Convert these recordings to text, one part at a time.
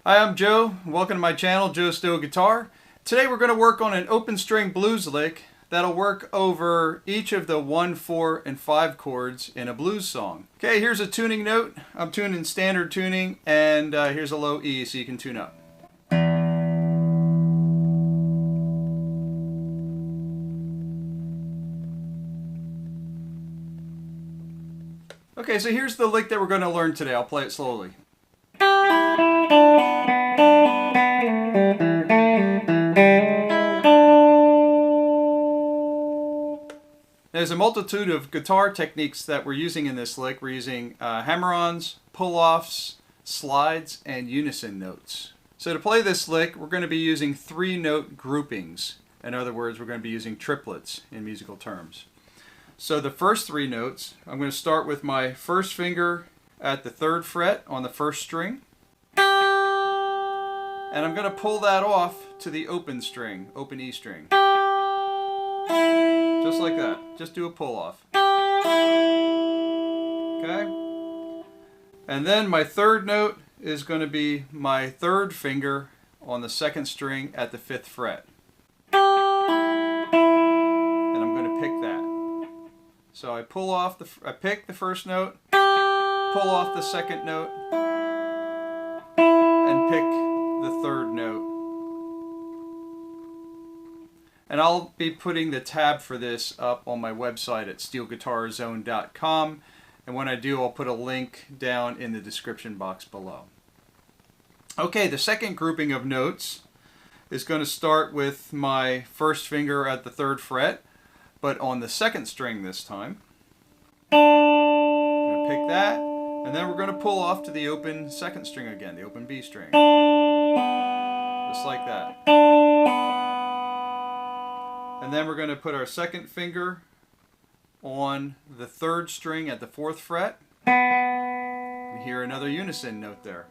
Hi, I'm Joe. Welcome to my channel, Joestoeguitar. Today we're going to work on an open string blues lick that'll work over each of the 1, 4, and 5 chords in a blues song. Okay, here's a tuning note. I'm tuning standard tuning, and here's a low E so you can tune up. Okay, so here's the lick that we're going to learn today. I'll play it slowly. There's a multitude of guitar techniques that we're using in this lick. We're using hammer-ons, pull-offs, slides, and unison notes. So to play this lick, we're going to be using 3-note groupings. In other words, we're going to be using triplets in musical terms. So the first 3 notes, I'm going to start with my first finger at the 3rd fret on the 1st string. And I'm going to pull that off to the open string, open E string. Just like that. Just do a pull off. Okay? And then my 3rd note is going to be my 3rd finger on the 2nd string at the 5th fret. And I'm going to pick that. So I pull off I pick the 1st note, pull off the 2nd note, and pick the 3rd note. And I'll be putting the tab for this up on my website at steelguitarzone.com. And when I do, I'll put a link down in the description box below. Okay, the second grouping of notes is going to start with my 1st finger at the 3rd fret, but on the 2nd string this time. I'm going to pick that, and then we're going to pull off to the open 2nd string again, the open B string. Just like that. And then we're going to put our 2nd finger on the 3rd string at the 4th fret. You hear another unison note there.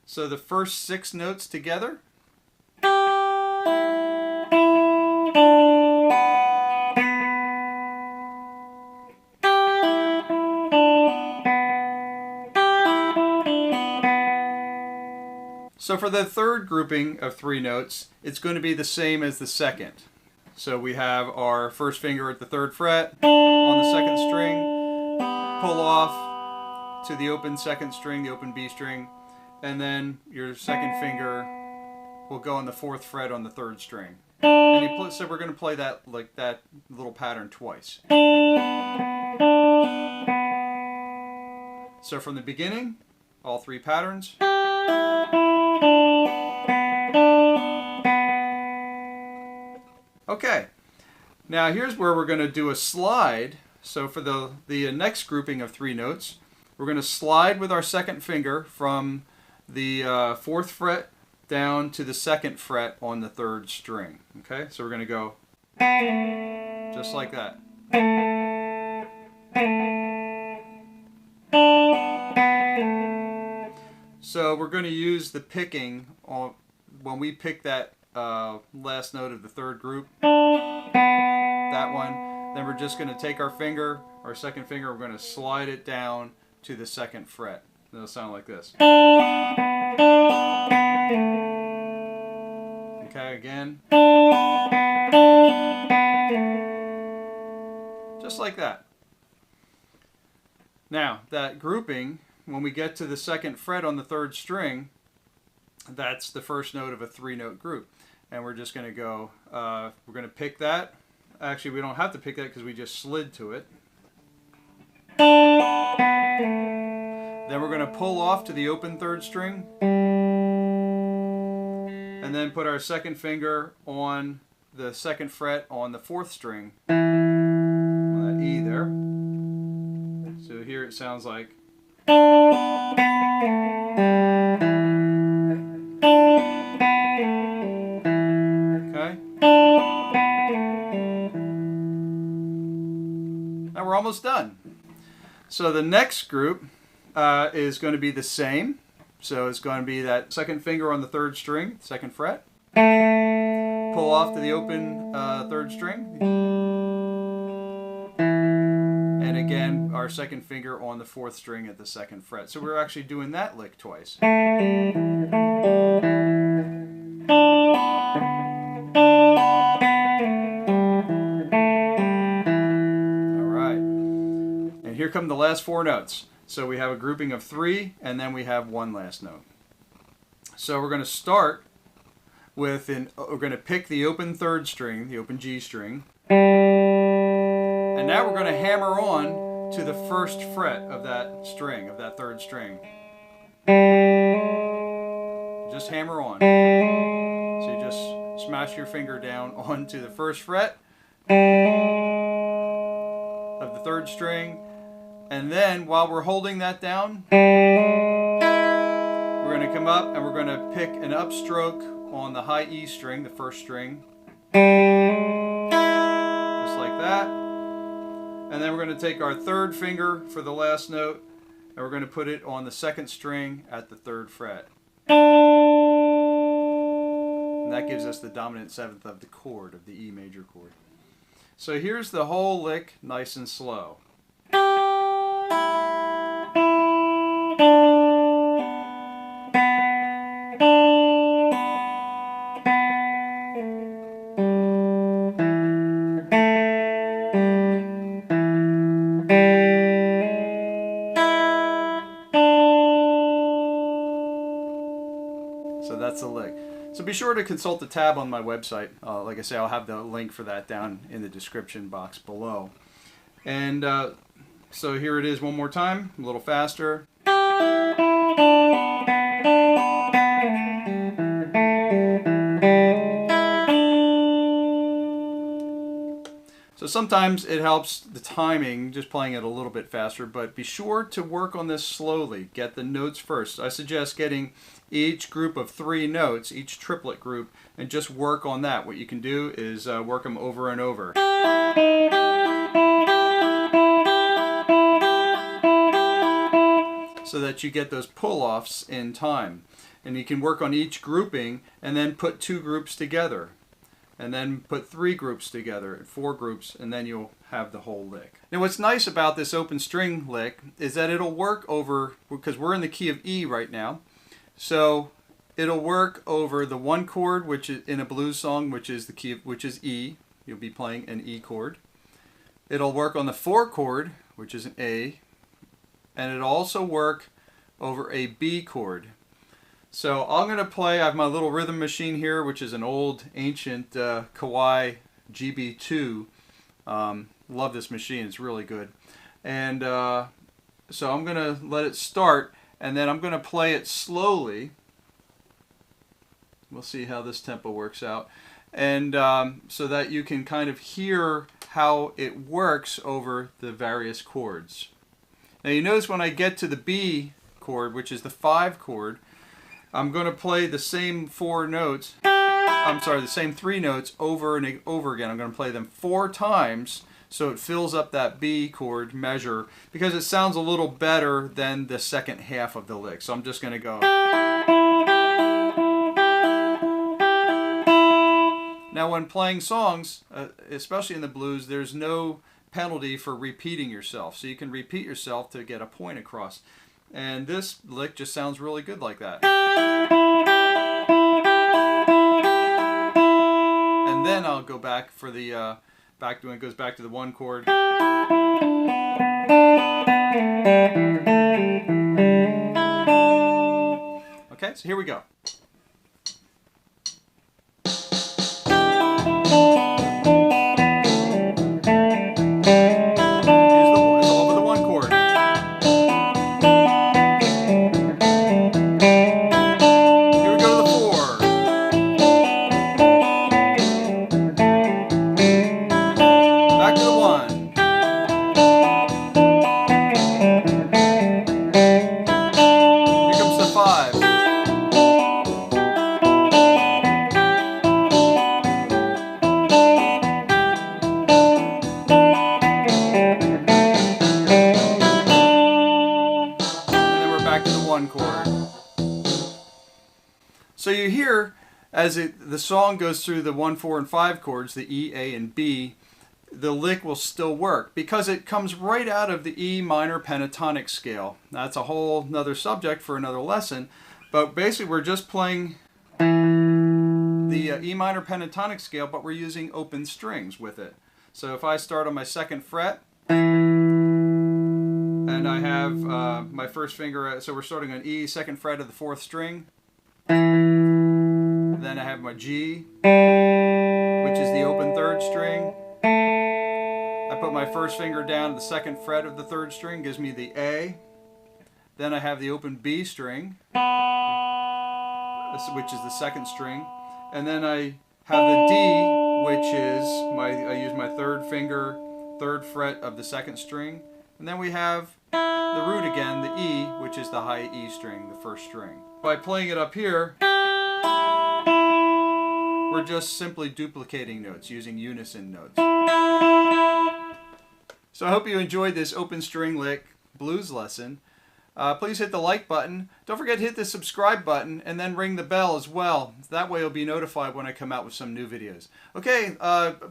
So the first 6 notes together. So for the 3rd grouping of 3 notes, it's going to be the same as the 2nd. So we have our 1st finger at the 3rd fret on the 2nd string, pull off to the open 2nd string, the open B string, and then your 2nd finger will go on the 4th fret on the 3rd string. And so we're going to play that like that little pattern twice. So from the beginning, all 3 patterns. Okay, now here's where we're going to do a slide. So for the next grouping of 3 notes, we're going to slide with our 2nd finger from the 4th fret down to the 2nd fret on the 3rd string. Okay, so we're going to go just like that. So we're going to use the picking when we pick that last note of the 3rd group, that one, then we're just going to take our finger, our 2nd finger, we're going to slide it down to the 2nd fret. It'll sound like this. Okay, again. Just like that. Now, that grouping, when we get to the 2nd fret on the 3rd string, that's the 1st note of a 3-note group. And we're just going to go, we're going to pick that. Actually, we don't have to pick that because we just slid to it. Then we're going to pull off to the open 3rd string. And then put our 2nd finger on the 2nd fret on the 4th string. On that E there. So here it sounds like. Now we're almost done. So the next group is going to be the same. So it's going to be that 2nd finger on the 3rd string, 2nd fret. Pull off to the open 3rd string. And again, our second finger on the 4th string at the 2nd fret. So we're actually doing that lick twice. Here come the last 4 notes. So we have a grouping of 3, and then we have one last note. So we're going to start with, we're going to pick the open 3rd string, the open G string, and now we're going to hammer on to the 1st fret of that string, of that 3rd string. Just hammer on. So you just smash your finger down onto the 1st fret of the 3rd string. And then, while we're holding that down, we're going to come up and we're going to pick an upstroke on the high E string, the 1st string. Just like that. And then we're going to take our 3rd finger for the last note, and we're going to put it on the 2nd string at the 3rd fret. And that gives us the dominant 7th of the chord, of the E major chord. So here's the whole lick, nice and slow. So that's the lick. So be sure to consult the tab on my website. Like I say, I'll have the link for that down in the description box below. And so here it is one more time, a little faster. So sometimes it helps the timing, just playing it a little bit faster, but be sure to work on this slowly. Get the notes first. I suggest getting each group of 3 notes, each triplet group, and just work on that. What you can do is work them over and over. So that you get those pull-offs in time. And you can work on each grouping and then put 2 groups together. And then put 3 groups together, 4 groups, and then you'll have the whole lick. Now what's nice about this open string lick is that it'll work over, because we're in the key of E right now, so it'll work over the 1 chord, which is in a blues song, which is the key of, which is E. You'll be playing an E chord. It'll work on the 4 chord, which is an A, and it'll also work over a B chord. So I'm going to play, I have my little rhythm machine here, which is an old, ancient Kawai GB2. Love this machine, it's really good. And so I'm going to let it start, and then I'm going to play it slowly. We'll see how this tempo works out. And so that you can kind of hear how it works over the various chords. Now you notice when I get to the B chord, which is the 5 chord, I'm going to play the same 4 notes, the same 3 notes over and over again. I'm going to play them 4 times so it fills up that B chord measure, because it sounds a little better than the second half of the lick. So I'm just going to go. Now when playing songs, especially in the blues, there's no penalty for repeating yourself. So you can repeat yourself to get a point across. And this lick just sounds really good like that. And then I'll go back for the, back when it goes back to the 1 chord. Okay, so here we go. So you hear, as the song goes through the 1, 4, and 5 chords, the E, A, and B, the lick will still work because it comes right out of the E minor pentatonic scale. That's a whole nother subject for another lesson, but basically we're just playing the E minor pentatonic scale, but we're using open strings with it. So if I start on my 2nd fret, and I have my first finger, so we're starting on E, 2nd fret of the 4th string, then I have my G, which is the open 3rd string. I put my first finger down to the 2nd fret of the 3rd string, gives me the A. Then I have the open B string, which is the 2nd string. And then I have the D, which is I use my 3rd finger, 3rd fret of the 2nd string. And then we have the root again, the E, which is the high E string, the 1st string. By playing it up here, we're just simply duplicating notes, using unison notes. So I hope you enjoyed this open string lick blues lesson. Please hit the like button. Don't forget to hit the subscribe button and then ring the bell as well. That way you'll be notified when I come out with some new videos. Okay,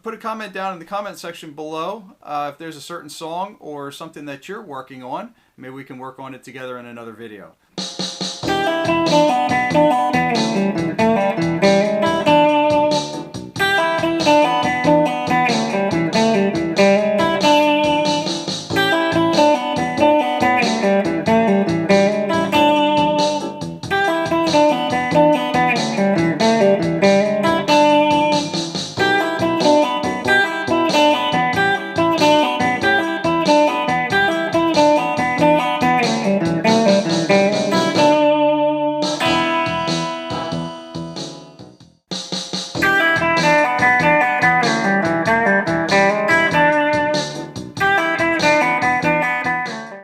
put a comment down in the comment section below if there's a certain song or something that you're working on. Maybe we can work on it together in another video.